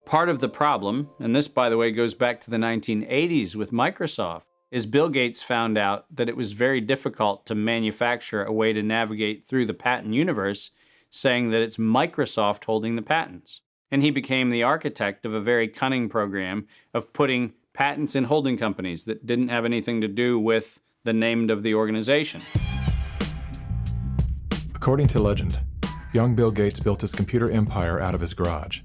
Part of the problem, and this, by the way, goes back to the 1980s with Microsoft, is Bill Gates found out that it was very difficult to manufacture a way to navigate through the patent universe, saying that it's Microsoft holding the patents. And he became the architect of a very cunning program of putting patents in holding companies that didn't have anything to do with the name of the organization. According to legend, young Bill Gates built his computer empire out of his garage.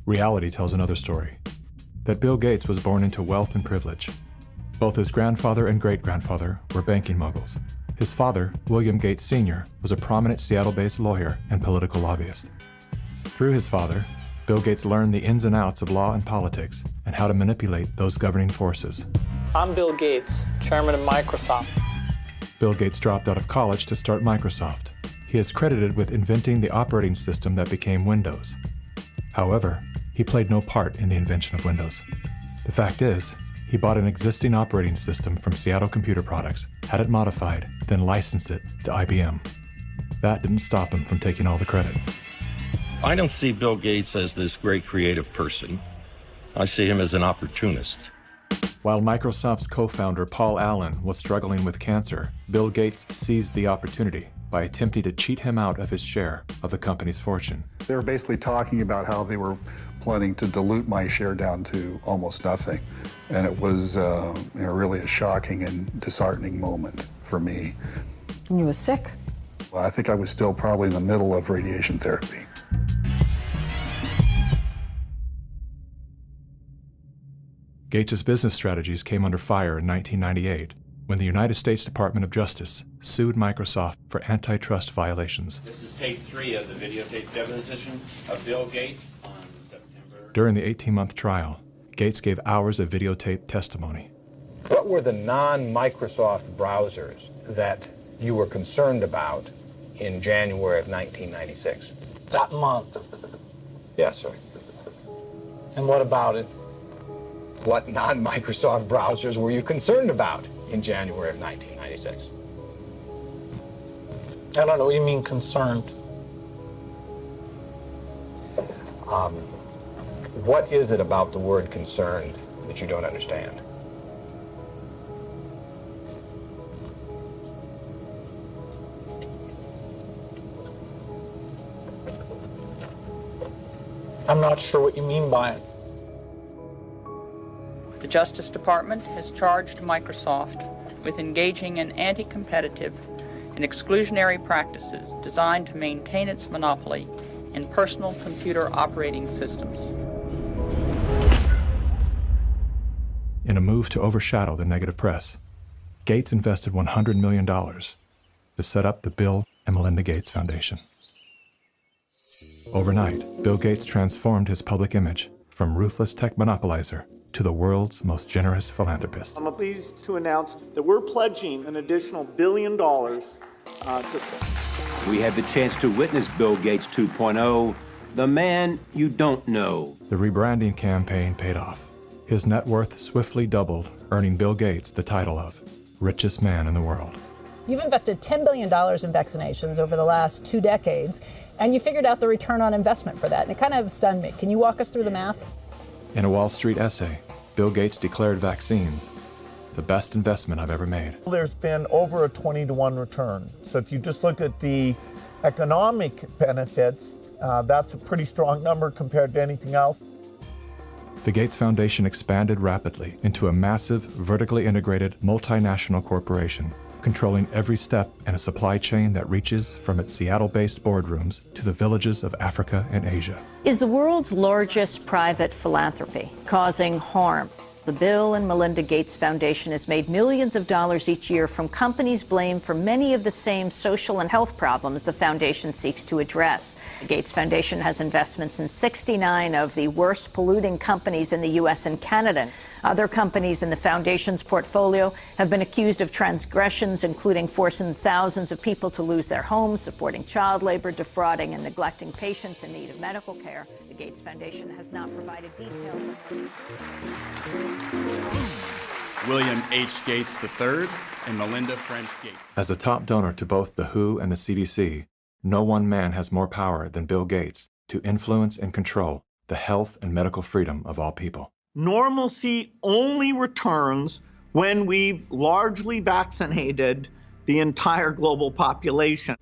Reality tells another story, that Bill Gates was born into wealth and privilege. Both his grandfather and great-grandfather were banking moguls. His father, William Gates Sr., was a prominent Seattle-based lawyer and political lobbyist. Through his father, Bill Gates learned the ins and outs of law and politics and how to manipulate those governing forces. I'm Bill Gates, chairman of Microsoft. Bill Gates dropped out of college to start Microsoft. He is credited with inventing the operating system that became Windows. However, he played no part in the invention of Windows. The fact is, he bought an existing operating system from Seattle Computer Products, had it modified, then licensed it to IBM. That didn't stop him from taking all the credit. I don't see Bill Gates as this great creative person. I see him as an opportunist. While Microsoft's co-founder Paul Allen was struggling with cancer, Bill Gates seized the opportunity by attempting to cheat him out of his share of the company's fortune. They were basically talking about how they were planning to dilute my share down to almost nothing. And it was really a shocking and disheartening moment for me. And you were sick? Well, I think I was still probably in the middle of radiation therapy. Gates' business strategies came under fire in 1998 when the United States Department of Justice sued Microsoft for antitrust violations. This is tape 3 of the videotape deposition of Bill Gates on September. During the 18-month trial, Gates gave hours of videotape testimony. What were the non-Microsoft browsers that you were concerned about in January of 1996? That month. Yes, sir. And what about it? What non-Microsoft browsers were you concerned about in January of 1996? I don't know what you mean concerned. What is it about the word concerned that you don't understand? I'm not sure what you mean by it. The Justice Department has charged Microsoft with engaging in anti-competitive and exclusionary practices designed to maintain its monopoly in personal computer operating systems. In a move to overshadow the negative press, Gates invested $100 million to set up the Bill and Melinda Gates Foundation. Overnight, Bill Gates transformed his public image from ruthless tech monopolizer to the world's most generous philanthropist. I'm pleased to announce that we're pledging an additional $1 billion to We had the chance to witness Bill Gates 2.0, the man you don't know. The rebranding campaign paid off. His net worth swiftly doubled, earning Bill Gates the title of richest man in the world. You've invested $10 billion in vaccinations over the last 2 decades, and you figured out the return on investment for that, and it kind of stunned me. Can you walk us through the math? In a Wall Street essay, Bill Gates declared vaccines the best investment I've ever made. There's been over a 20-to-1 return. So if you just look at the economic benefits, that's a pretty strong number compared to anything else. The Gates Foundation expanded rapidly into a massive, vertically integrated, multinational corporation, controlling every step in a supply chain that reaches from its Seattle-based boardrooms to the villages of Africa and Asia. Is the world's largest private philanthropy causing harm? The Bill and Melinda Gates Foundation has made millions of dollars each year from companies blamed for many of the same social and health problems the foundation seeks to address. The Gates Foundation has investments in 69 of the worst polluting companies in the U.S. and Canada. Other companies in the foundation's portfolio have been accused of transgressions, including forcing thousands of people to lose their homes, supporting child labor, defrauding and neglecting patients in need of medical care. The Gates Foundation has not provided details. William H. Gates III and Melinda French Gates. As a top donor to both the WHO and the CDC, no one man has more power than Bill Gates to influence and control the health and medical freedom of all people. Normalcy only returns when we've largely vaccinated the entire global population.